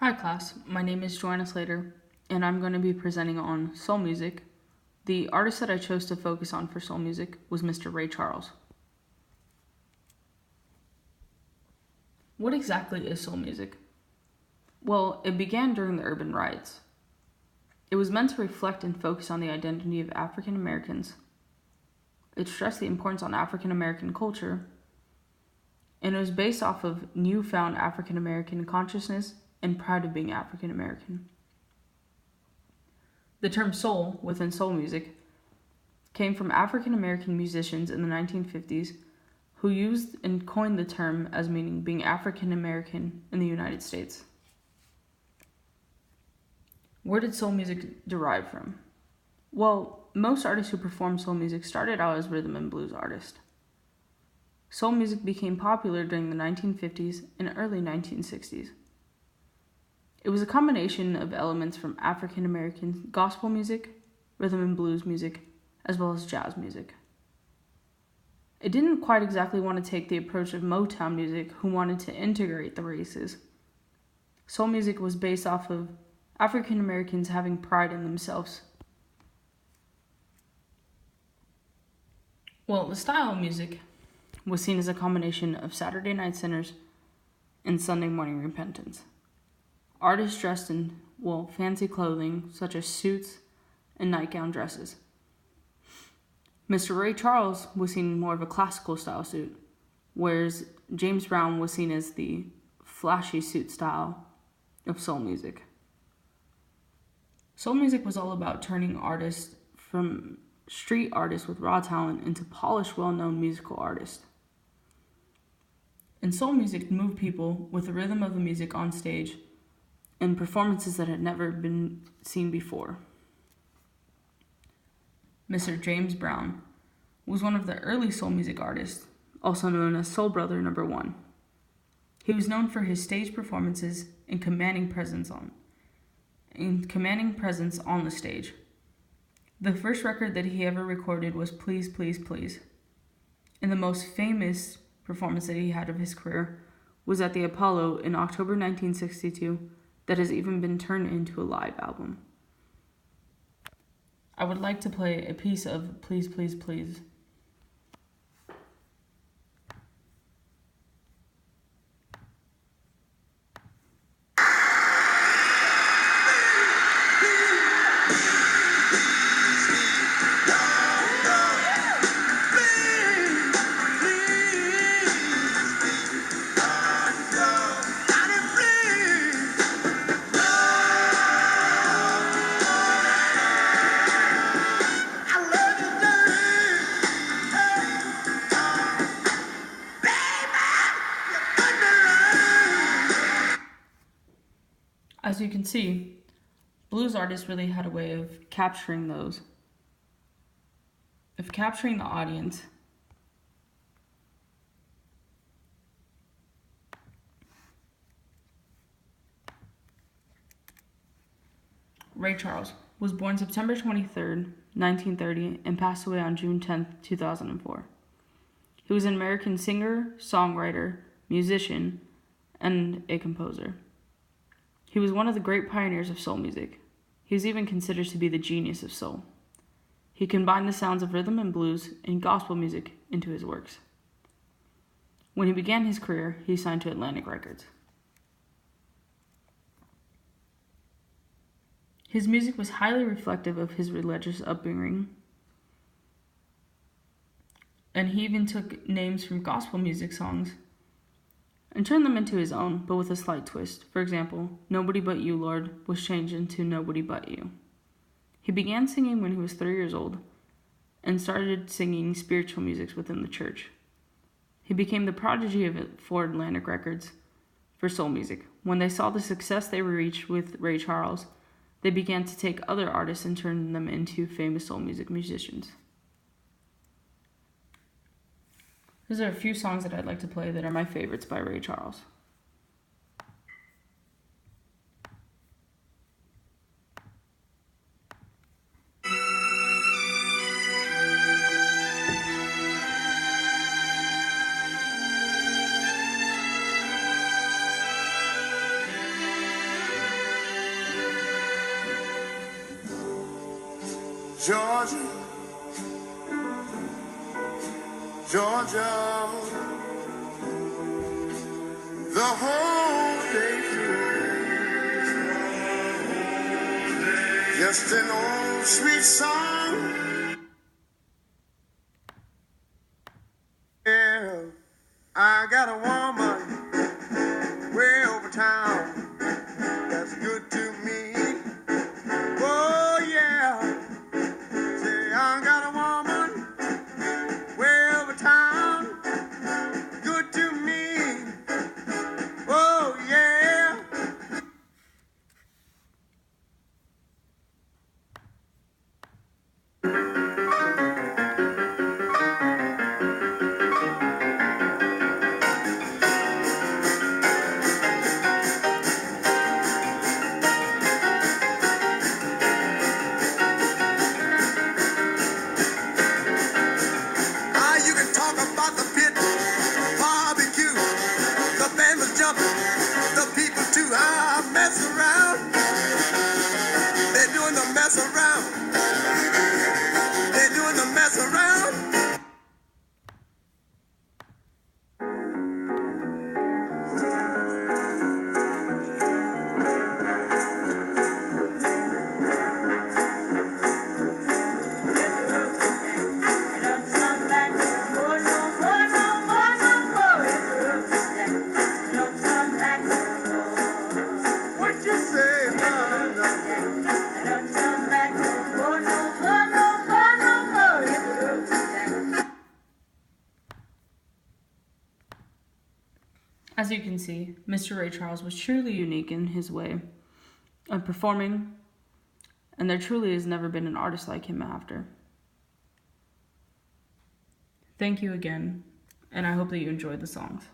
Hi class, my name is Joanna Slater, and I'm going to be presenting on soul music. The artist that I chose to focus on for soul music was Mr. Ray Charles. What exactly is soul music? Well, it began during the urban riots. It was meant to reflect and focus on the identity of African Americans. It stressed the importance on African American culture, and it was based off of newfound African American consciousness and pride of being African American. The term soul within soul music came from African American musicians in the 1950s who used and coined the term as meaning being African American in the United States. Where did soul music derive from? Well, most artists who performed soul music started out as rhythm and blues artists. Soul music became popular during the 1950s and early 1960s. It was a combination of elements from African American gospel music, rhythm and blues music, as well as jazz music. It didn't quite exactly want to take the approach of Motown music, who wanted to integrate the races. Soul music was based off of African Americans having pride in themselves. Well, the style of music was seen as a combination of Saturday Night Sinners and Sunday Morning Repentance. Artists dressed in, fancy clothing such as suits and nightgown dresses. Mr. Ray Charles was seen in more of a classical style suit, whereas James Brown was seen as the flashy suit style of soul music. Soul music was all about turning artists from street artists with raw talent into polished, well-known musical artists. And soul music moved people with the rhythm of the music on stage and performances that had never been seen before. Mr. James Brown was one of the early soul music artists, also known as Soul Brother No. 1. He was known for his stage performances and commanding presence on the stage. The first record that he ever recorded was Please, Please, Please. And the most famous performance that he had of his career was at the Apollo in October 1962 that has even been turned into a live album. I would like to play a piece of Please, Please, Please. As you can see, blues artists really had a way of capturing the audience. Ray Charles was born September 23rd, 1930, and passed away on June 10th, 2004. He was an American singer, songwriter, musician, and a composer. He was one of the great pioneers of soul music. He is even considered to be the genius of soul. He combined the sounds of rhythm and blues and gospel music into his works. When he began his career, he signed to Atlantic Records. His music was highly reflective of his religious upbringing, and he even took names from gospel music songs and turned them into his own, but with a slight twist. For example, Nobody But You, Lord, was changed into Nobody But You. He began singing when he was 3 years old and started singing spiritual music within the church. He became the prodigy for Atlantic Records for soul music. When they saw the success they reached with Ray Charles, they began to take other artists and turn them into famous soul music musicians. These are a few songs that I'd like to play that are my favorites by Ray Charles. Georgia, Georgia, the whole day through. Just an old sweet song. Yeah, I got a woman way over town that's good to me. Oh yeah, say I got a woman way over town, good to me. Oh yeah. You can talk about the pit, barbecue, the band was jumping, the people too. Mess around, they're doing the mess around, they're doing the mess around. What you say, As you can see, Mr. Ray Charles was truly unique in his way of performing, and there truly has never been an artist like him after. Thank you again, and I hope that you enjoyed the songs.